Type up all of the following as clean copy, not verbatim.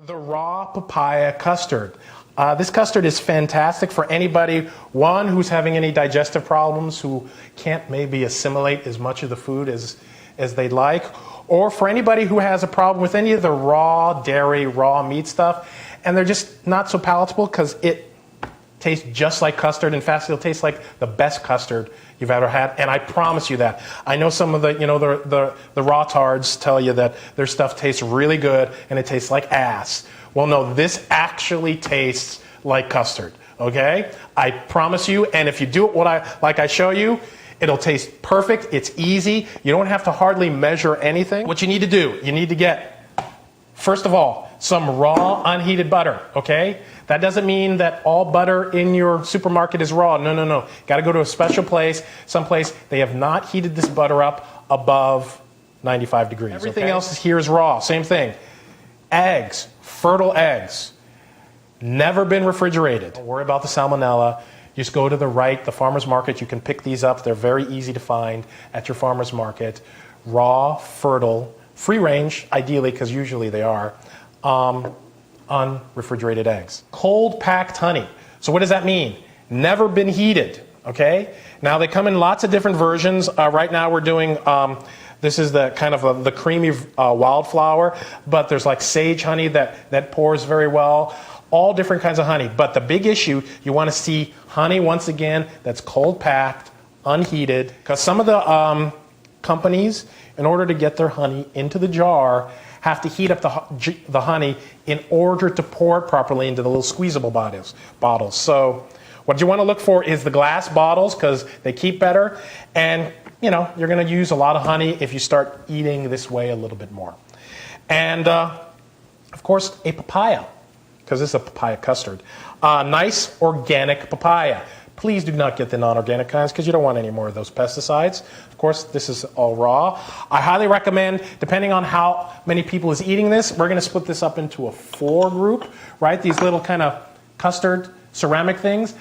The raw papaya custard. This custard is fantastic for anybody, one, who's having any digestive problems, who can't maybe assimilate as much of the food as they'd like, or for anybody who has a problem with any of the raw dairy, raw meat stuff, and they're just not so palatable because it tastes just like custard. In fact, it'll taste like the best custard you've ever had, and I promise you that. I know some of the, the raw tards tell you that their stuff tastes really good and it tastes like ass. Well, no, this actually tastes like custard, okay? I promise you, and if you do it like I show you, it'll taste perfect. It's easy. You don't have to hardly measure anything. What you need to do, you need to get, first of all, some raw unheated butter, okay? That doesn't mean that all butter in your supermarket is raw. No, no, no. Got to go to a special place, someplace they have not heated this butter up above 95 degrees. Everything else here is raw. Same thing. Eggs, fertile eggs, never been refrigerated. Don't worry about the salmonella. Just go to the farmer's market. You can pick these up. They're very easy to find at your farmer's market. Raw, fertile, free range, ideally, because usually they are. Unrefrigerated eggs. Cold packed honey. So what does that mean? Never been heated, okay? Now they come in lots of different versions. Right now we're doing, this is the kind of the creamy wildflower, but there's like sage honey that pours very well. All different kinds of honey. But the big issue, you want to see honey, once again, that's cold packed, unheated, because some of the companies, in order to get their honey into the jar, have to heat up the honey in order to pour it properly into the little squeezable bottles. So what you want to look for is the glass bottles because they keep better, and you're going to use a lot of honey if you start eating this way a little bit more. And of course, a papaya, because this is a papaya custard. Nice organic papaya. Please do not get the non-organic kinds because you don't want any more of those pesticides. Of course, this is all raw. I highly recommend, depending on how many people is eating this, we're going to split this up into a 4 group, right? These little kind of custard ceramic things.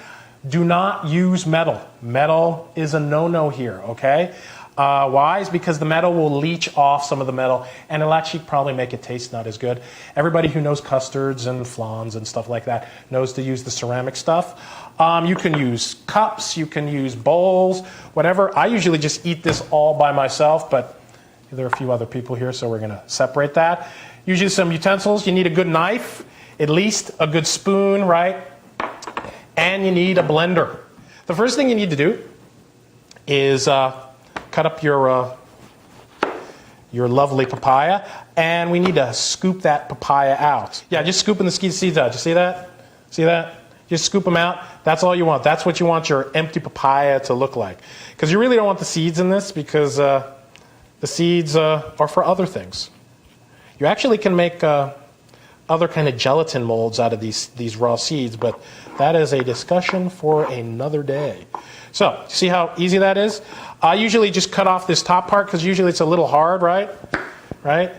Do not use metal. Metal is a no-no here, okay? Why? Is because the metal will leach off some of the metal and it'll actually probably make it taste not as good. Everybody who knows custards and flans and stuff like that knows to use the ceramic stuff. You can use cups, you can use bowls, whatever. I usually just eat this all by myself, but there are a few other people here, so we're going to separate that. Usually some utensils. You need a good knife, at least a good spoon, right? And you need a blender. The first thing you need to do is cut up your lovely papaya, and we need to scoop that papaya out. Yeah, just scooping the seeds out. You see that? See that? Just scoop them out. That's all you want. That's what you want your empty papaya to look like. Because you really don't want the seeds in this because the seeds are for other things. You actually can make other kind of gelatin molds out of these raw seeds, but that is a discussion for another day. So, see how easy that is? I usually just cut off this top part because usually it's a little hard, right? Right?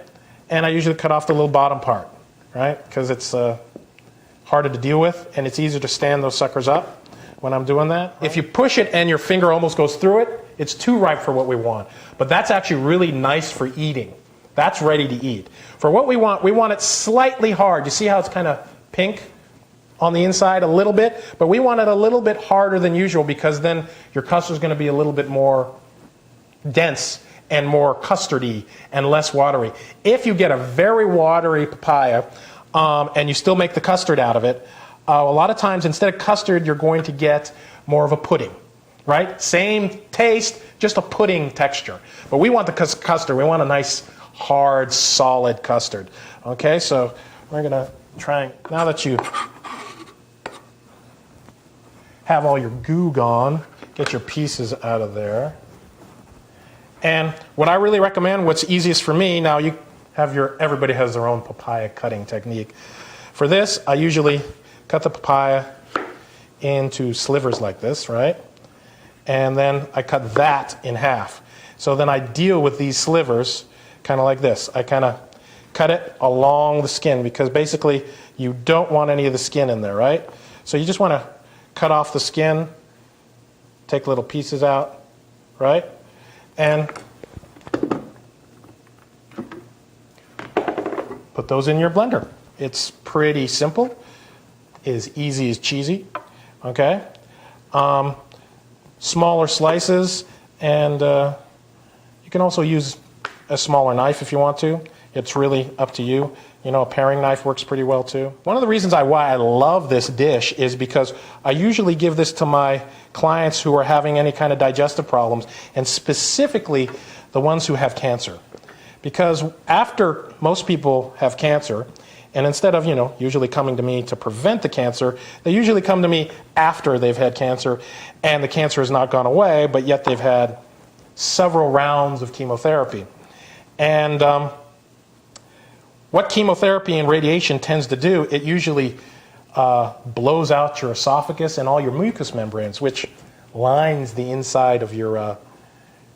And I usually cut off the little bottom part, right? Because it's harder to deal with and it's easier to stand those suckers up when I'm doing that. If you push it and your finger almost goes through it, it's too ripe for what we want. But that's actually really nice for eating. That's ready to eat. For what we want it slightly hard. You see how it's kind of pink on the inside a little bit? But we want it a little bit harder than usual because then your custard is going to be a little bit more dense and more custardy and less watery. If you get a very watery papaya and you still make the custard out of it, a lot of times instead of custard you're going to get more of a pudding. Right? Same taste, just a pudding texture. But we want the custard. We want a nice, hard, solid custard. Okay, so we're going to try, now that you have all your goo gone, get your pieces out of there. And what I really recommend, what's easiest for me, now you have everybody has their own papaya cutting technique. For this, I usually cut the papaya into slivers like this, right? And then I cut that in half. So then I deal with these slivers kind of like this. I kind of cut it along the skin because basically you don't want any of the skin in there, right? So you just want to cut off the skin, take little pieces out, right? And put those in your blender. It's pretty simple, as easy as cheesy, okay? Smaller slices, and you can also use a smaller knife if you want to. It's really up to you. You know, a paring knife works pretty well too. One of the reasons why I love this dish is because I usually give this to my clients who are having any kind of digestive problems, and specifically the ones who have cancer. Because after most people have cancer, and instead of, you know, usually coming to me to prevent the cancer, they usually come to me after they've had cancer, and the cancer has not gone away, but yet they've had several rounds of chemotherapy. And what chemotherapy and radiation tends to do, it usually blows out your esophagus and all your mucous membranes, which lines the inside of your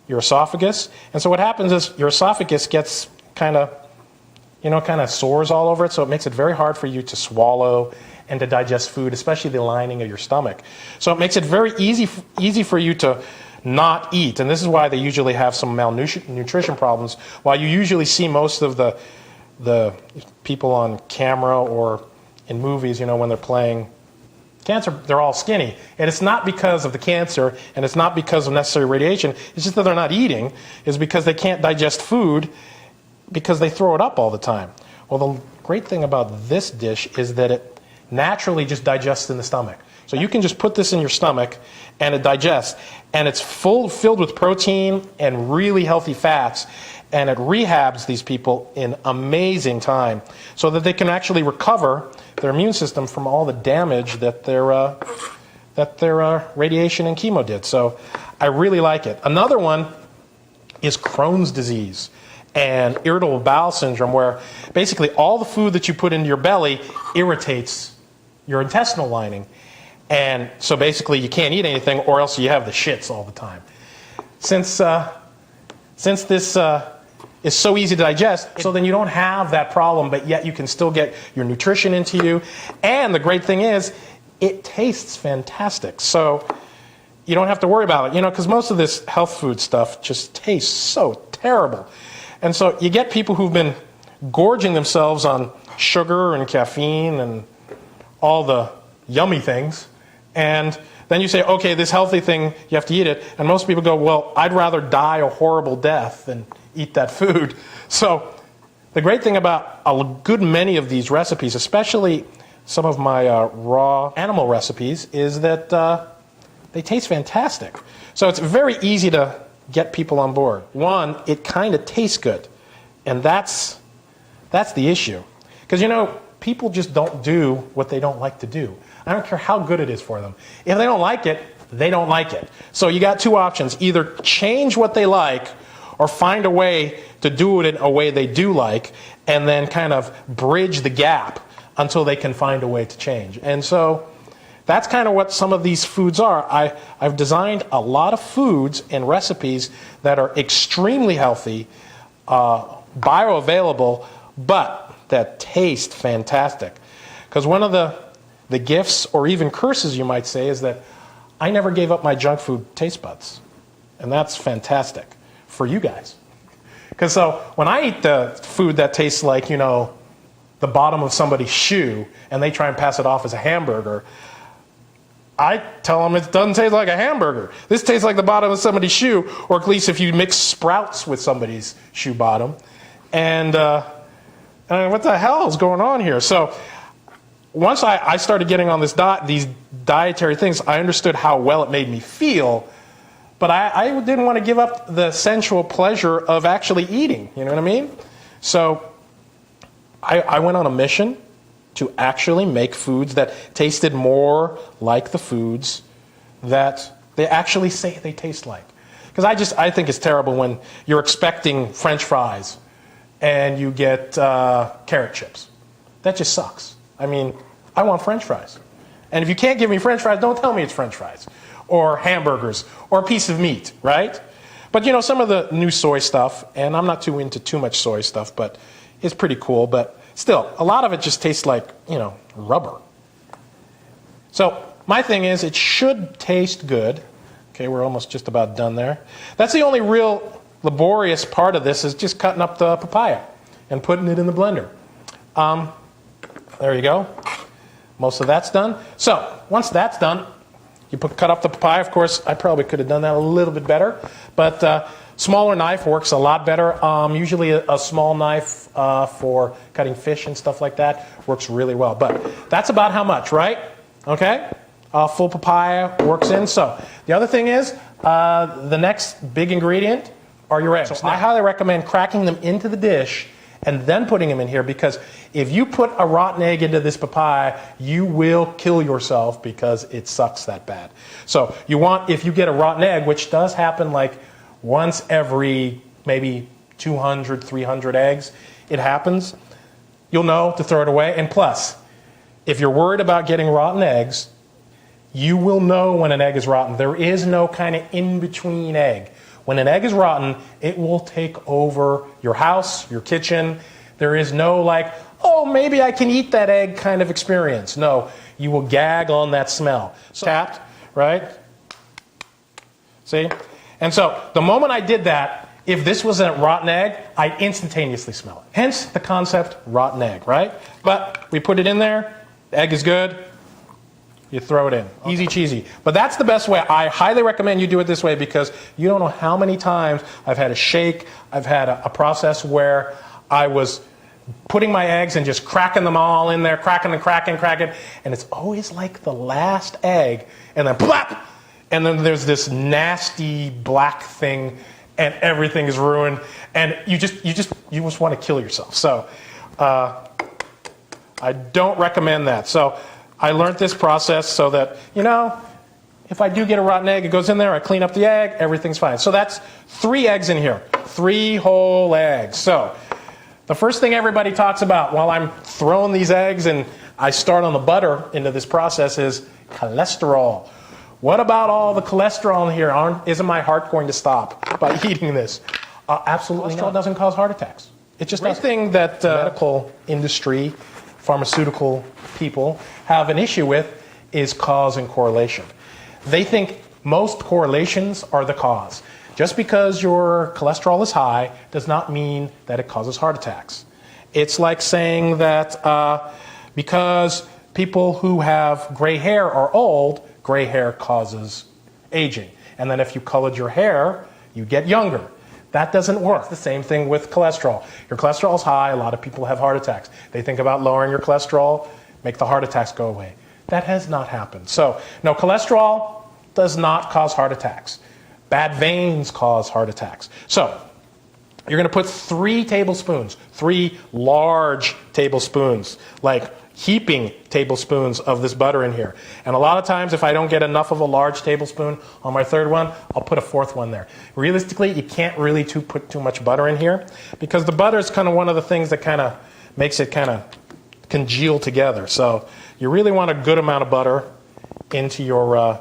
esophagus. And so what happens is your esophagus gets kind of sores all over it, so it makes it very hard for you to swallow and to digest food, especially the lining of your stomach. So it makes it very easy for you to not eat, and this is why they usually have some malnutrition problems. While you usually see most of the people on camera or in movies, you know, when they're playing cancer, they're all skinny. And it's not because of the cancer, and it's not because of necessary radiation. It's just that they're not eating. It's because they can't digest food because they throw it up all the time. Well, the great thing about this dish is that it naturally just digests in the stomach. So you can just put this in your stomach and it digests. And it's filled with protein and really healthy fats. And it rehabs these people in amazing time so that they can actually recover their immune system from all the damage that their radiation and chemo did. So I really like it. Another one is Crohn's disease and irritable bowel syndrome, where basically all the food that you put into your belly irritates your intestinal lining. And so basically you can't eat anything, or else you have the shits all the time. Since this is so easy to digest, so then you don't have that problem, but yet you can still get your nutrition into you. And the great thing is, it tastes fantastic. So you don't have to worry about it, you know, because most of this health food stuff just tastes so terrible. And so you get people who've been gorging themselves on sugar and caffeine and all the yummy things, and then you say, okay, this healthy thing, you have to eat it. And most people go, well, I'd rather die a horrible death than eat that food. So the great thing about a good many of these recipes, especially some of my raw animal recipes, is that they taste fantastic. So it's very easy to get people on board. One, it kind of tastes good. And that's the issue. Because, you know, people just don't do what they don't like to do. I don't care how good it is for them. If they don't like it, they don't like it. So you got two options. Either change what they like, or find a way to do it in a way they do like, and then kind of bridge the gap until they can find a way to change. And so that's kind of what some of these foods are. I've designed a lot of foods and recipes that are extremely healthy, bioavailable, but that taste fantastic. Because one of the gifts, or even curses you might say, is that I never gave up my junk food taste buds. And that's fantastic for you guys. Because so when I eat the food that tastes like, you know, the bottom of somebody's shoe, and they try and pass it off as a hamburger, I tell them it doesn't taste like a hamburger. This tastes like the bottom of somebody's shoe, or at least if you mix Sprouts with somebody's shoe bottom. And what the hell is going on here? So once I started getting on these dietary things, I understood how well it made me feel. But I didn't want to give up the sensual pleasure of actually eating. You know what I mean? So I went on a mission to actually make foods that tasted more like the foods that they actually say they taste like. Because I think it's terrible when you're expecting French fries and you get carrot chips. That just sucks. I mean, I want French fries. And if you can't give me French fries, don't tell me it's French fries. Or hamburgers, or a piece of meat, right? But, you know, some of the new soy stuff, and I'm not too into too much soy stuff, but it's pretty cool. But still, a lot of it just tastes like, you know, rubber. So my thing is, it should taste good. Okay, we're almost just about done there. That's the only real laborious part of this, is just cutting up the papaya and putting it in the blender. There you go. Most of that's done. So once that's done, you cut up the papaya. Of course, I probably could have done that a little bit better, but smaller knife works a lot better. Usually a small knife for cutting fish and stuff like that works really well. But that's about how much, right? Okay? Full papaya works in. So the other thing is, the next big ingredient are your eggs. So I highly recommend cracking them into the dish and then putting them in here, because if you put a rotten egg into this papaya, you will kill yourself because it sucks that bad. So you want, if you get a rotten egg, which does happen like once every maybe 200, 300 eggs, it happens, you'll know to throw it away. And plus, if you're worried about getting rotten eggs, you will know when an egg is rotten. There is no kind of in-between egg. When an egg is rotten, it will take over your house, your kitchen. There is no like, oh, maybe I can eat that egg kind of experience. No, you will gag on that smell. So, tapped, right? See? And so the moment I did that, if this was a rotten egg, I instantaneously smell it. Hence the concept rotten egg, right? But we put it in there, the egg is good, you throw it in. Okay. Easy cheesy. But that's the best way. I highly recommend you do it this way, because you don't know how many times I've had a shake, I've had a process where I was putting my eggs and just cracking them all in there, cracking, and it's always like the last egg, and then plop, and then there's this nasty black thing, and everything is ruined, and you just want to kill yourself. So I don't recommend that. So I learned this process so that, you know, if I do get a rotten egg, it goes in there, I clean up the egg, everything's fine. So that's 3 eggs in here, 3 whole eggs. So the first thing everybody talks about while I'm throwing these eggs and I start on the butter into this process is cholesterol. What about all the cholesterol in here? Isn't my heart going to stop by eating this? Absolutely not. Cholesterol doesn't cause heart attacks. It's just one thing that medical industry, pharmaceutical people have an issue with is cause and correlation. They think most correlations are the cause. Just because your cholesterol is high does not mean that it causes heart attacks. It's like saying that because people who have gray hair are old, gray hair causes aging. And then if you colored your hair, you get younger. That doesn't work. It's the same thing with cholesterol. Your cholesterol is high, a lot of people have heart attacks. They think about lowering your cholesterol, make the heart attacks go away. That has not happened. So, no, cholesterol does not cause heart attacks. Bad veins cause heart attacks. So, you're going to put 3 tablespoons, 3 large tablespoons, like heaping tablespoons of this butter in here. And a lot of times, if I don't get enough of a large tablespoon on my 3rd one, I'll put a 4th one there. Realistically, you can't really put too much butter in here, because the butter is kind of one of the things that kind of makes it kind of congeal together. So you really want a good amount of butter into your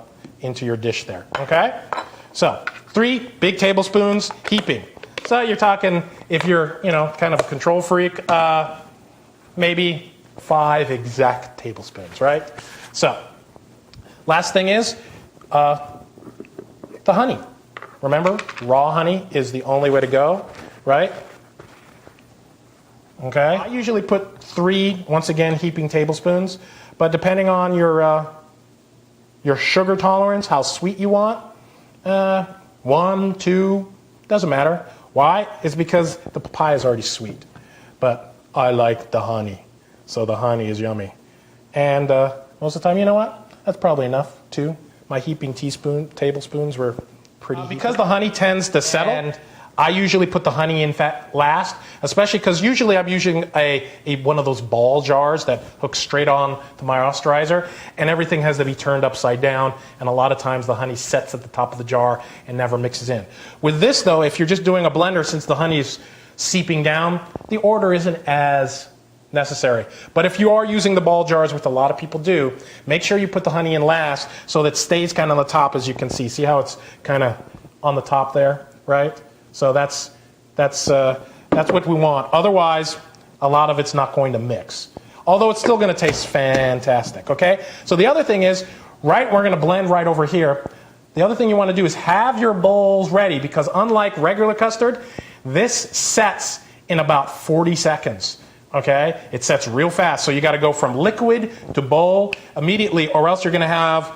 dish there. Okay? So 3 big tablespoons heaping. So you're talking, if you're, you know, kind of a control freak, maybe 5 exact tablespoons, right? So last thing is the honey. Remember, raw honey is the only way to go, right? Okay. I usually put 3, once again, heaping tablespoons, but depending on your sugar tolerance, how sweet you want, 1, 2, doesn't matter. Why? It's because the papaya is already sweet, but I like the honey, so the honey is yummy. And most of the time, you know what? That's probably enough too. My heaping tablespoons were pretty because the honey tends to settle, and I usually put the honey in last, especially because usually I'm using one of those ball jars that hooks straight on to my austerizer, and everything has to be turned upside down, and a lot of times the honey sets at the top of the jar and never mixes in. With this though, if you're just doing a blender, since the honey is seeping down, the order isn't as necessary. But if you are using the ball jars, which a lot of people do, make sure you put the honey in last so that it stays kind of on the top, as you can see. See how it's kind of on the top there, right? So that's what we want. Otherwise, a lot of it's not going to mix. Although it's still going to taste fantastic, okay? So the other thing is, right, we're going to blend right over here. The other thing you want to do is have your bowls ready, because unlike regular custard, this sets in about 40 seconds. okay? It sets real fast. So you got to go from liquid to bowl immediately, or else you're going to have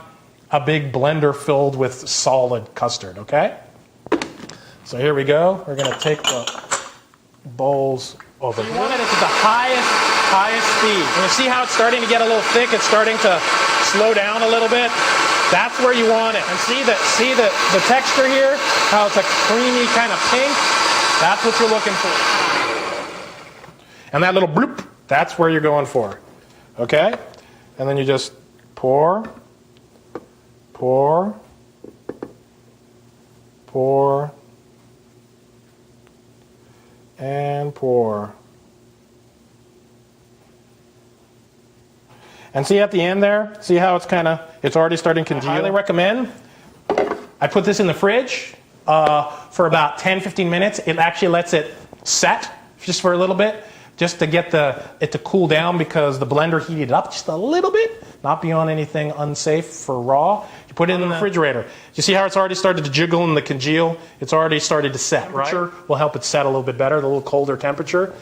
a big blender filled with solid custard, okay? So here we go. We're going to take the bowls over. You want it at the highest speed. And you see how it's starting to get a little thick? It's starting to slow down a little bit. That's where you want it. And see the texture here? How it's a creamy kind of pink? That's what you're looking for. And that little bloop, that's where you're going for. Okay? And then you just pour, pour, pour, and pour. And see at the end there, see how it's already starting to congeal? I highly recommend. I put this in the fridge for about 10-15 minutes. It actually lets it set just for a little bit, just to get it to cool down, because the blender heated up just a little bit, not beyond anything unsafe for raw. You put it in the refrigerator. You see how it's already started to jiggle and the congeal? It's already started to set, right? Will help it set a little bit better, the little colder temperature.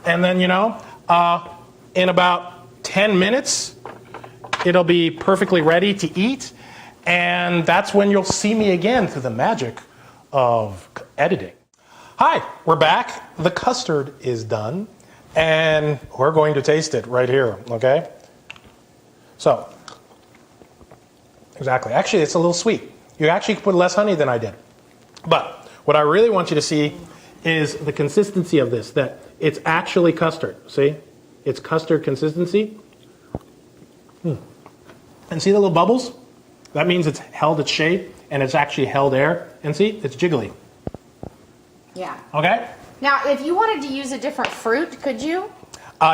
And then, in about 10 minutes, it'll be perfectly ready to eat. And that's when you'll see me again through the magic of editing. Hi, we're back. The custard is done. And we're going to taste it right here, okay? So, exactly. Actually, it's a little sweet. You actually put less honey than I did. But what I really want you to see is the consistency of this, that it's actually custard. See? It's custard consistency. And see the little bubbles? That means it's held its shape and it's actually held air. And see, it's jiggly. Yeah. Okay? Now, if you wanted to use a different fruit, could you?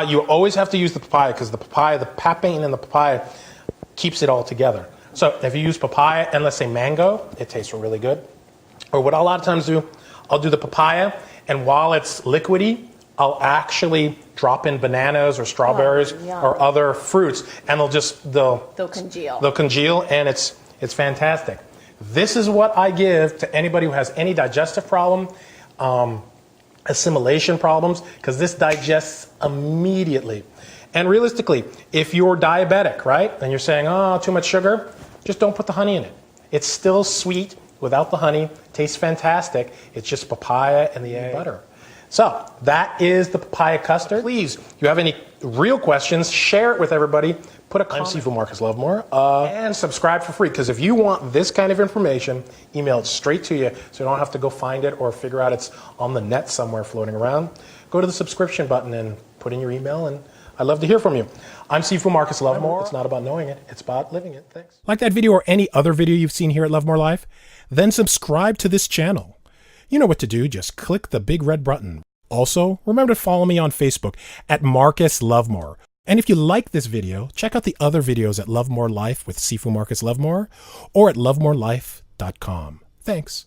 You always have to use the papaya, because the papain in the papaya keeps it all together. So if you use papaya and let's say mango, it tastes really good. Or what I'll a lot of times do, I'll do the papaya, and while it's liquidy, I'll actually drop in bananas or strawberries or other fruits, and they'll congeal. They'll congeal, and it's fantastic. This is what I give to anybody who has any digestive problem, assimilation problems, because this digests immediately. And realistically, if you're diabetic, right, and you're saying, oh, too much sugar, just don't put the honey in it. It's still sweet without the honey, tastes fantastic. It's just papaya and the egg butter. So that is the papaya custard. Please, if you have any real questions, share it with everybody. Put a comment. I'm Seafood Marcus Lovemore. And subscribe for free, because if you want this kind of information, email it straight to you so you don't have to go find it or figure out it's on the net somewhere floating around. Go to the subscription button and put in your email, and I'd love to hear from you. I'm Seafood Marcus Lovemore. It's not about knowing it, it's about living it. Thanks. Like that video or any other video you've seen here at Lovemore Life? Then subscribe to this channel. You know what to do, just click the big red button. Also, remember to follow me on Facebook at Marcus Lovemore. And if you like this video, check out the other videos at Lovemore Life with Seafood Marcus Lovemore or at lovemorelife.com. Thanks.